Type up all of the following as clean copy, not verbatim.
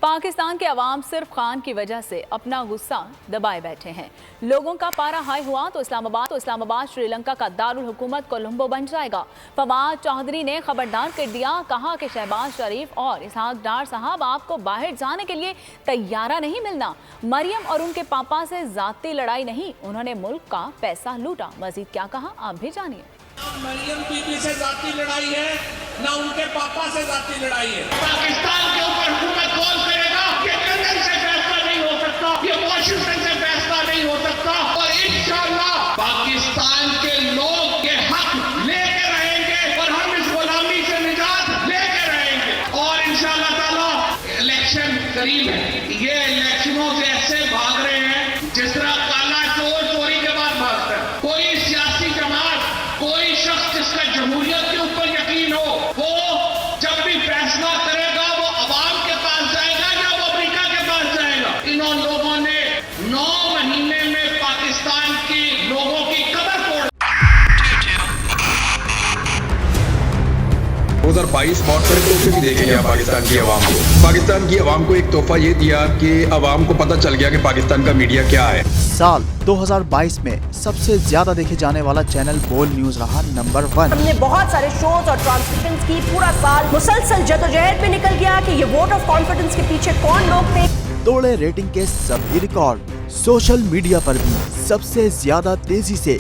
पाकिस्तान के अवाम सिर्फ खान की वजह से अपना गुस्सा दबाए बैठे हैं। लोगों का पारा हाई हुआ तो इस्लामाबाद श्रीलंका का दारुल हुकूमत कोलंबो बन जाएगा। फवाद चौधरी ने खबरदार कर दिया, कहा कि शहबाज शरीफ और इसहाक डार साहब आपको बाहर जाने के लिए तैयारा नहीं मिलना। मरियम और उनके पापा से जाती लड़ाई नहीं, उन्होंने मुल्क का पैसा लूटा। मजीद क्या कहा आप भी जानिए। मरियम बीबी से जाती लड़ाई है, ना उनके पापा से जाती लड़ाई है। पाकिस्तान के ऊपर हुकूमत कौन करेगा? ये लंदन से फैसला नहीं हो सकता, ये वॉशिंगटन से फैसला नहीं हो सकता। और इंशाअल्लाह पाकिस्तान के लोग ये हक लेके रहेंगे और हम इस गुलामी से निजात लेके रहेंगे। और इंशाअल्लाह ताला इलेक्शन करीब है। ये इलेक्शनों से ऐसे भाग रहे हैं जिस तरह काला चोर चोरी के बाद भागता है। कोई सियासी जमात, कोई शख्स जिसका जमहूरियत के ऊपर यकीन हो, वो जब भी फैसला करेगा वो अवाम के पास जाएगा या वो अमेरिका के पास जाएगा। इन लोगों ने 9 महीने में पाकिस्तान की लोगों की कदर तोड़। 2022 बहुत सारे तोहफे भी देखे गया पाकिस्तान की आवाम को। पाकिस्तान की आवाम को एक तोहफा ये दिया कि आवाम को पता चल गया कि पाकिस्तान का मीडिया क्या है। साल 2022 में सबसे ज्यादा देखे जाने वाला चैनल बोल न्यूज रहा नंबर 1। हमने बहुत सारे शोज और ट्रांसमिशंस की, पूरा साल मुसलसल जदोजहद में निकल गया कि ये वोट ऑफ कॉन्फिडेंस के पीछे कौन लोग थे। तोड़े रेटिंग के सभी रिकॉर्ड। सोशल मीडिया पर भी सबसे ज्यादा तेजी से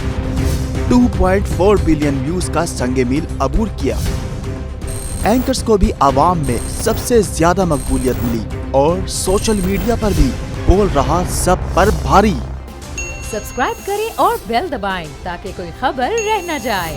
2.4 बिलियन व्यूज का संगे मील अबूर किया। एंकर्स को भी आवाम में सबसे ज्यादा मकबूलियत मिली और सोशल मीडिया पर भी बोल रहा सब पर भारी। सब्सक्राइब करें और बेल दबाएं ताकि कोई खबर रह न जाए।